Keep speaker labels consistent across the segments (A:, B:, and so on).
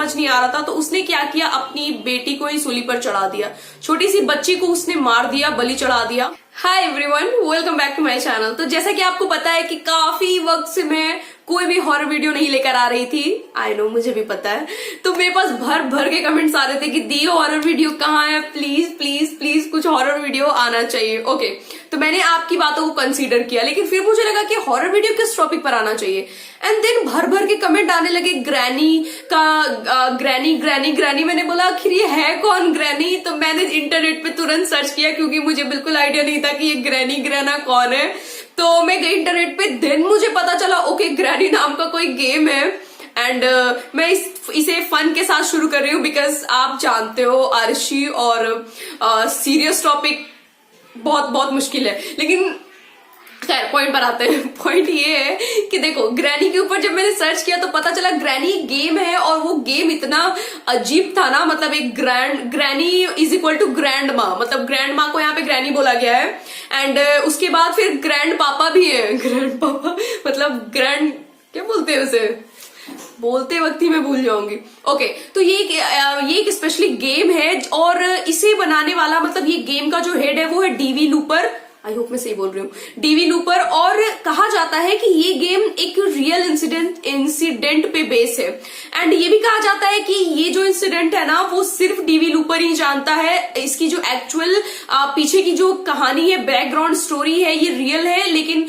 A: समझ नहीं आ रहा था, तो उसने क्या किया, अपनी बेटी को ही सूली पर चढ़ा दिया। छोटी सी बच्ची को उसने मार दिया, बलि चढ़ा दिया। Hi everyone, welcome back to my channel. तो जैसा कि आपको पता है कि काफी वक्त से मैं कोई भी हॉरर वीडियो नहीं लेकर आ रही थी। आई नो, मुझे भी पता है। तो मेरे पास भर भर के कमेंट्स आ रहे थे कि दी हॉरर वीडियो कहाँ है, प्लीज प्लीज प्लीज कुछ हॉरर वीडियो आना चाहिए। ओके, तो मैंने आपकी बातों को कंसीडर किया, लेकिन फिर मुझे लगा कि हॉरर वीडियो किस टॉपिक पर आना चाहिए। एंड देन भर भर के कमेंट आने लगे ग्रैनी का, ग्रैनी ग्रैनी ग्रैनी। मैंने बोला आखिर ये है कौन ग्रैनी? तो मैंने इंटरनेट पे तुरंत सर्च किया, क्योंकि मुझे बिल्कुल आइडिया नहीं था कि ये ग्रैनी ग्रैना कौन है। तो मैं गई इंटरनेट पे, देन मुझे पता चला ओके ग्रैनी नाम का कोई गेम है। एंड मैं इसे फन के साथ शुरू कर रही हूँ, बिकॉज आप जानते हो आरशी और सीरियस टॉपिक बहुत बहुत मुश्किल है। लेकिन खैर पॉइंट पर आते हैं। पॉइंट ये है कि देखो, ग्रैनी के ऊपर जब मैंने सर्च किया तो पता चला ग्रैनी गेम है, और वो गेम इतना अजीब था ना, मतलब एक granny is equal to grand माँ, मतलब ग्रैंड माँ को यहाँ पे ग्रैनी बोला गया है। एंड उसके बाद फिर ग्रैंड पापा भी है। ग्रैंड पापा मतलब ग्रैंड क्या बोलते हैं उसे, बोलते वक्त ही मैं भूल जाऊंगी। ओके, तो ये एक स्पेशली गेम है, और इसे बनाने वाला, मतलब ये गेम का जो हेड है वो है डीवी लूपर। आई होप मैं सही बोल रही हूँ, डीवी लूपर। और कहा जाता है कि ये गेम एक रियल इंसिडेंट पे बेस है। एंड ये भी कहा जाता है कि ये जो इंसिडेंट है ना, वो सिर्फ डीवी लूपर ही जानता है। इसकी जो एक्चुअल पीछे की जो कहानी है, बैकग्राउंड स्टोरी है, ये रियल है, लेकिन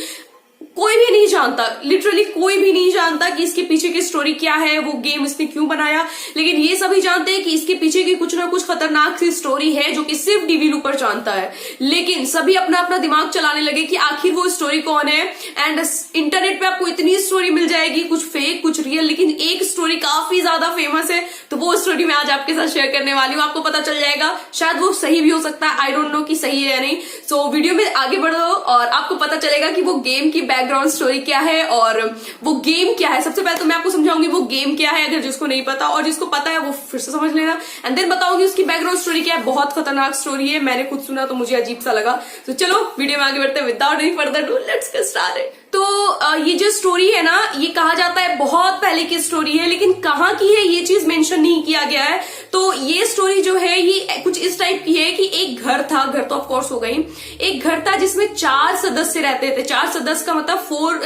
A: कोई भी नहीं जानता, लिटरली कोई भी नहीं जानता कि इसके पीछे की स्टोरी क्या है, वो गेम इसने क्यों बनाया। लेकिन ये सभी जानते हैं कि इसके पीछे की कुछ ना कुछ खतरनाक सी स्टोरी है, जो कि सिर्फ डीवी लूपर जानता है। लेकिन सभी अपना अपना दिमाग चलाने लगे कि आखिर वो स्टोरी कौन है। एंड इंटरनेट पे आपको इतनी स्टोरी मिल जाएगी, कुछ फेक कुछ रियल, लेकिन एक स्टोरी काफी ज्यादा फेमस है। तो वो स्टोरी मैं आज आपके साथ शेयर करने वाली हूँ। आपको पता चल जाएगा, शायद वो सही भी हो सकता है, आई डोंट नो कि सही है या नहीं। सो वीडियो में आगे बढ़ो और आपको पता चलेगा कि वो गेम की बैकग्राउंड स्टोरी क्या है और वो गेम क्या है। सबसे पहले तो मैं आपको समझाऊंगी वो गेम क्या है, अगर जिसको नहीं पता, और जिसको पता है वो फिर से समझ लेना। एंड देन बताऊंगी उसकी बैकग्राउंड स्टोरी क्या है। बहुत खतरनाक स्टोरी है, मैंने खुद सुना तो मुझे अजीब सा लगा। तो चलो वीडियो में आगे बढ़ते हैं, without any further do let's get started. तो ये जो स्टोरी है ना, ये कहा जाता है बहुत पहले की स्टोरी है, लेकिन कहाँ की है ये चीज मेंशन नहीं किया गया है। तो ये स्टोरी जो है ये कुछ इस टाइप की है कि एक घर था, घर तो ऑफ कोर्स हो गई, एक घर था जिसमें 4 सदस्य रहते थे। 4 सदस्य का मतलब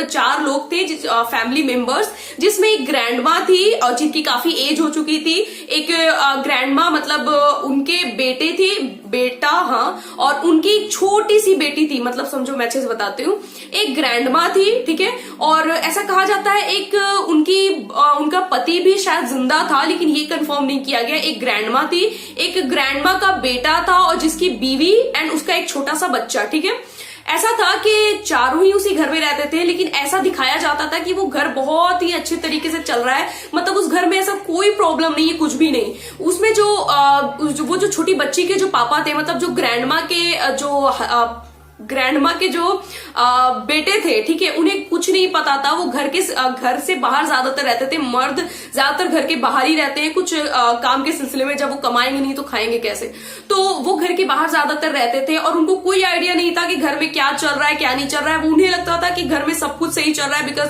A: 4 लोग थे, फैमिली मेंबर्स, जिसमें एक ग्रैंड माँ थी और जिनकी काफी एज हो चुकी थी। एक ग्रैंड माँ मतलब उनके बेटे थे, बेटा, हाँ, और उनकी एक छोटी सी बेटी थी, मतलब समझो मैं अच्छे से बताती हूँ। एक ग्रैंड माँ थी, ठीक है, और ऐसा कहा जाता है एक उनका पति भी शायद जिंदा था, लेकिन ये कंफर्म नहीं किया गया। एक ग्रैंड माँ थी, एक ग्रैंड माँ का बेटा था, और जिसकी बीवी एंड उसका एक छोटा सा बच्चा, ठीक है। ऐसा था कि चारों ही उसी घर में रहते थे, लेकिन ऐसा दिखाया जाता था कि वो घर बहुत ही अच्छे तरीके से चल रहा है, मतलब उस घर में ऐसा कोई प्रॉब्लम नहीं है, कुछ भी नहीं। उसमें वो जो छोटी बच्ची के जो पापा थे, मतलब जो ग्रैंडमा के जो बेटे थे, ठीक है, उन्हें कुछ नहीं पता था। वो घर से बाहर ज्यादातर रहते थे। मर्द ज्यादातर घर के बाहर ही रहते हैं, कुछ काम के सिलसिले में, जब वो कमाएंगे नहीं तो खाएंगे कैसे। तो वो घर के बाहर ज्यादातर रहते थे, और उनको कोई आइडिया नहीं था कि घर में क्या चल रहा है क्या नहीं चल रहा है। वो उन्हें लगता था कि घर में सब कुछ सही चल रहा है, बिकॉज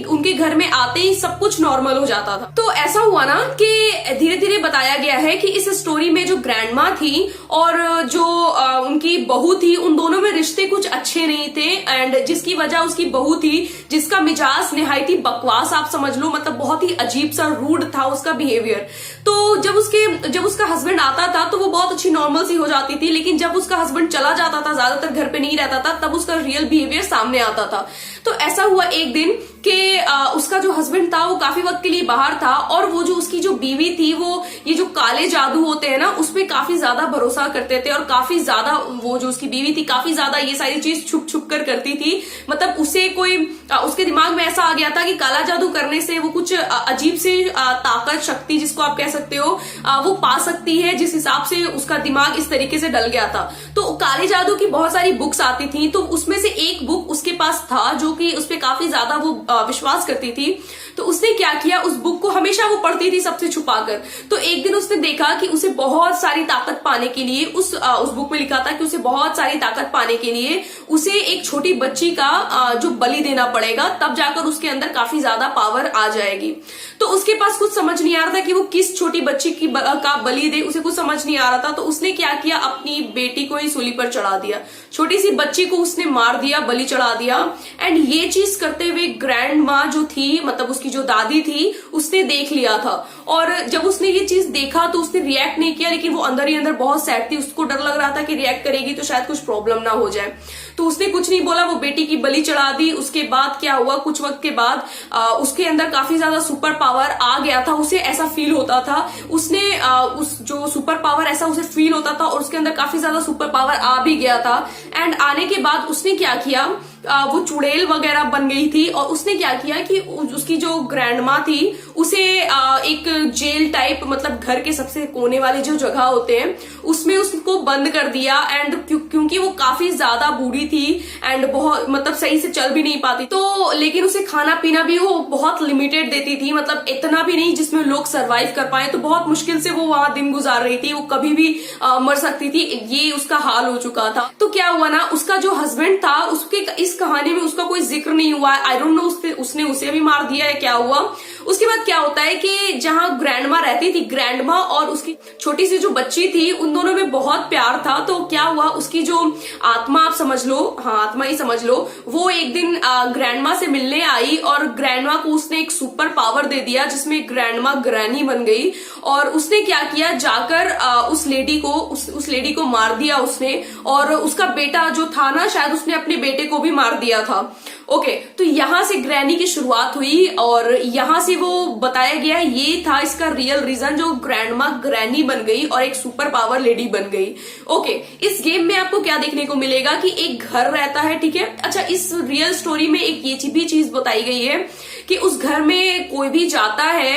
A: उनके घर में आते ही सब कुछ नॉर्मल हो जाता था। तो ऐसा हुआ ना कि धीरे धीरे बताया गया है कि इस स्टोरी में जो ग्रैंडमा थी और जो उनकी बहू थी, उन दोनों में रिश्ते कुछ अच्छे नहीं थे। एंड जिसकी वजह उसकी बहू थी, जिसका मिजाज निहायती बकवास आप समझ लो, मतलब बहुत ही अजीब सा रूड था उसका बिहेवियर। तो जब उसका हस्बैंड आता था तो वो बहुत अच्छी नॉर्मल सी हो जाती थी, लेकिन जब उसका हस्बैंड चला जाता था, ज्यादातर घर पे नहीं रहता था, तब उसका रियल बिहेवियर सामने आता था। तो ऐसा हुआ एक दिन कि उसका जो हस्बैंड था वो काफी वक्त के लिए बाहर था, और वो जो उसकी जो बीवी थी, वो ये जो काले जादू होते हैं ना, उसपे काफी ज्यादा भरोसा करते थे, और काफी ज्यादा वो जो उसकी बीवी थी काफी ज्यादा ये सारी चीज छुप छुप कर करती थी। मतलब उसके दिमाग में ऐसा आ गया था कि काला जादू करने से वो कुछ अजीब से ताकत, शक्ति जिसको आप कह सकते हो, वो पा सकती है, जिस हिसाब से उसका दिमाग इस तरीके से डल गया था। तो काले जादू की बहुत सारी बुक्स आती थी, तो उसमें से एक बुक उसके पास था जो कि उसपे काफी ज्यादा वो विश्वास करती थी। तो उसने क्या किया, उस बुक को हमेशा वो पढ़ती थी सबसे छुपाकर। तो एक दिन उसने देखा कि उसे बहुत सारी ताकत पाने के लिए, उस बुक में लिखा था कि उसे बहुत सारी ताकत पाने के लिए उसे एक छोटी बच्ची का जो बलि देना पड़ेगा, तब जाकर उसके अंदर काफी ज्यादा पावर आ जाएगी। तो उसके पास कुछ समझ नहीं आ रहा था कि वो किस छोटी बच्ची का बलि दे, उसे कुछ समझ नहीं आ रहा था। तो उसने क्या किया, अपनी बेटी को ही सूली पर चढ़ा दिया, छोटी सी बच्ची को उसने मार दिया, बलि चढ़ा दिया। एंड ये चीज करते हुए ग्रैंड माँ जो थी, मतलब उसकी जो दादी थी, उसने देख लिया था। और जब उसने ये चीज देखा तो उसने रिएक्ट नहीं किया, लेकिन वो अंदर ही अंदर बहुत सैड थी। उसको डर लग रहा था कि रिएक्ट करेगी तो शायद कुछ प्रॉब्लम ना हो जाए। तो उसने कुछ नहीं बोला, वो बेटी की बलि चढ़ा दी। उसके बाद क्या हुआ, कुछ वक्त के बाद उसके अंदर काफी ज्यादा सुपर पावर आ गया था, उसे ऐसा फील होता था। उसने उस जो सुपर पावर ऐसा उसे फील होता था और उसके अंदर काफी ज्यादा सुपर पावर आ भी गया था। एंड आने के बाद उसने क्या किया, वो चुड़ैल वगैरह बन गई थी। और उसने क्या किया कि उसकी जो ग्रैंड माँ थी उसे एक जेल टाइप, मतलब घर के सबसे कोने वाले जो जगह होते हैं उसमें उसको बंद कर दिया। एंड क्योंकि वो काफी ज्यादा बूढ़ी थी एंड बहुत, मतलब सही से चल भी नहीं पाती, तो लेकिन उसे खाना पीना भी वो बहुत लिमिटेड देती थी, मतलब इतना भी नहीं जिसमें लोग सरवाइव कर पाए। तो बहुत मुश्किल से वो वहां दिन गुजार रही थी, वो कभी भी मर सकती थी, ये उसका हाल हो चुका था। तो क्या हुआ ना, उसका जो हस्बैंड था, उसके इस कहानी में उसका कोई जिक्र नहीं हुआ है। आई डोंट नो उसने उसे भी मार दिया है, क्या हुआ। उसके बाद क्या होता है कि जहां ग्रैंडमा रहती थी, ग्रैंडमा और उसकी छोटी सी जो बच्ची थी, उन दोनों में बहुत प्यार था। तो क्या हुआ, उसकी जो आत्मा, आप समझ लो, हाँ आत्मा ही समझ लो, वो एक दिन ग्रैंडमा से मिलने आई और ग्रैंडमा को उसने एक सुपर पावर दे दिया जिसमें ग्रैंडमा ग्रैनी बन गई। और उसने क्या किया, जाकर उस लेडी को मार दिया उसने। और उसका बेटा जो था ना, शायद उसने अपने बेटे को भी मार दिया था। ओके, तो यहां से ग्रैनी की शुरुआत हुई और यहां से वो बताया गया, ये था इसका रियल रीजन, जो ग्रैंडमा ग्रैनी बन गई और एक सुपर पावर लेडी बन गई। ओके, इस गेम में आपको क्या देखने को मिलेगा कि एक घर रहता है, ठीक है। अच्छा, इस रियल स्टोरी में एक ये भी चीज बताई गई है कि उस घर में कोई भी जाता है,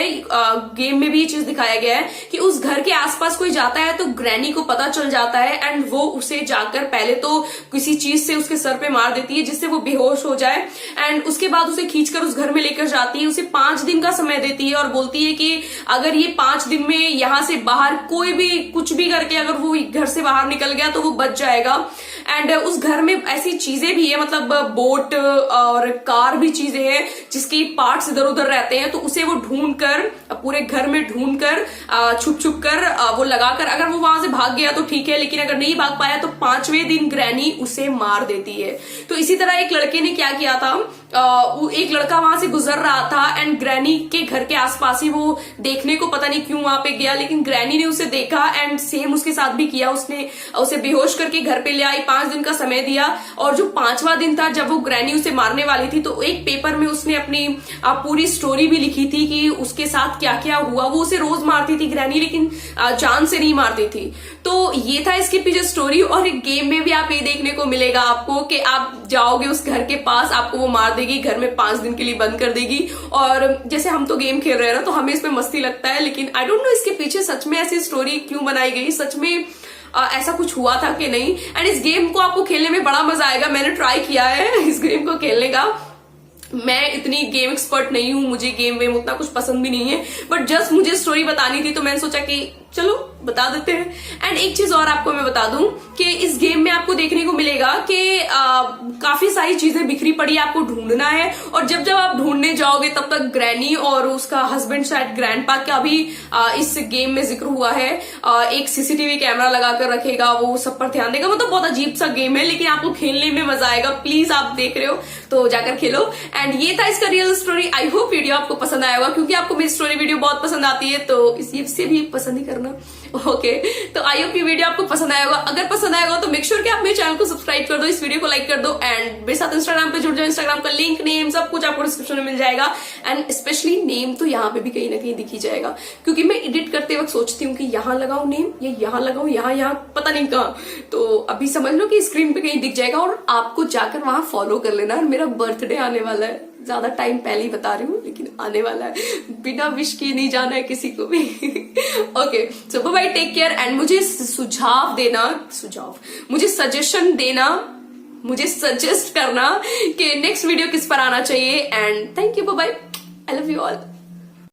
A: गेम में भी ये चीज दिखाया गया है कि उस घर के आसपास कोई जाता है तो ग्रैनी को पता चल जाता है एंड वो उसे जाकर पहले तो किसी चीज से उसके सर पे मार देती है जिससे वो बेहोश हो जाए। एंड उसके बाद उसे खींचकर उस घर में लेकर जाती है, उसे 5 दिन का समय देती है और बोलती है कि अगर ये 5 दिन में यहां से बाहर कोई भी कुछ भी करके अगर वो घर से बाहर निकल गया तो वो बच जाएगा। एंड उस घर में ऐसी चीजें भी है, मतलब बोट और कार भी चीजें हैं जिसकी पार्ट्स इधर उधर रहते हैं, तो उसे वो ढूंढकर, पूरे घर में ढूंढकर छुप छुप कर वो लगाकर, अगर वो वहां से भाग गया तो ठीक है, लेकिन अगर नहीं भाग पाया तो 5वें दिन ग्रैनी उसे मार देती है। तो इसी तरह एक लड़के ने क्या किया था, एक लड़का वहां से गुजर रहा था एंड ग्रैनी के घर के आसपास ही वो देखने को पता नहीं क्यों वहां पे गया, लेकिन ग्रैनी ने उसे देखा एंड सेम उसके साथ भी किया। उसने उसे बेहोश करके घर पे ले आई, 5 दिन का समय दिया। और जो 5वां दिन था जब वो ग्रैनी उसे मारने वाली थी, तो एक पेपर में उसने अपनी पूरी स्टोरी भी लिखी थी कि उसके साथ क्या क्या हुआ। वो उसे रोज मारती थी ग्रैनी, लेकिन जान से नहीं मारती थी। तो ये था इसके पीछे स्टोरी। और एक गेम में भी आप ये देखने को मिलेगा आपको कि आप जाओगे उस घर के पास, आपको वो मार देगी, घर में 5 दिन के लिए बंद कर देगी। और जैसे हम तो गेम खेल रहे हैं ना, तो हमें इसमें मस्ती लगता है, लेकिन आई डोंट नो इसके पीछे सच में ऐसी स्टोरी क्यों बनाई गई, सच में ऐसा कुछ हुआ था कि नहीं। एंड इस गेम को आपको खेलने में बड़ा मजा आएगा, मैंने ट्राई किया है इस गेम को खेलने का। मैं इतनी गेम एक्सपर्ट नहीं हूं, मुझे गेम वेम उतना कुछ पसंद भी नहीं है, बट जस्ट मुझे स्टोरी बतानी थी तो मैंने सोचा कि चलो बता देते हैं। एंड एक चीज और आपको मैं बता दूं कि इस गेम में आपको देखने को मिलेगा कि काफी सारी चीजें बिखरी पड़ी है, आपको ढूंढना है। और जब जब आप ढूंढने जाओगे तब तक ग्रैनी और उसका हस्बैंड, शायद ग्रैंडपा का भी इस गेम में जिक्र हुआ है, एक सीसीटीवी कैमरा लगाकर रखेगा, वो सब पर ध्यान देगा। मतलब बहुत अजीब सा गेम है, लेकिन आपको खेलने में मजा आएगा। प्लीज आप देख रहे हो तो जाकर खेलो। एंड ये था इसका real story. I hope video आपको पसंद आया होगा, क्योंकि आपको मेरी स्टोरी वीडियो बहुत पसंद आती है, तो इससे भी पसंद ही करना। ओके, तो आई होप ये वीडियो आपको पसंद आया होगा। अगर पसंद आएगा तो मेक श्योर कि आप मेरे चैनल को सब्सक्राइब कर दो, इस वीडियो को लाइक कर दो एंड मेरे साथ इंस्टाग्राम पे जुड़ जाओ। इंस्टाग्राम का लिंक, नेम, सब कुछ आपको डिस्क्रिप्शन में मिल जाएगा। एंड स्पेशली नेम तो यहाँ पे भी कहीं ना कहीं दिख ही जाएगा, क्योंकि मैं एडिट करते वक्त सोचती हूँ कि यहाँ लगाऊं नेम या यहाँ लगाऊं, यहाँ पता नहीं कहाँ। तो अभी समझ लो कि स्क्रीन पे कहीं दिख जाएगा और आपको जाकर वहां फॉलो कर लेना। मेरा बर्थडे आने वाला है, ज्यादा टाइम पहले ही बता रही हूँ, लेकिन आने वाला है, बिना विश किए नहीं जाना है किसी को भी। Okay, so bye, take care. And मुझे मुझे सजेशन देना, मुझे सजेस्ट करना कि नेक्स्ट वीडियो किस पर आना चाहिए। And thank you, bye. I love you all.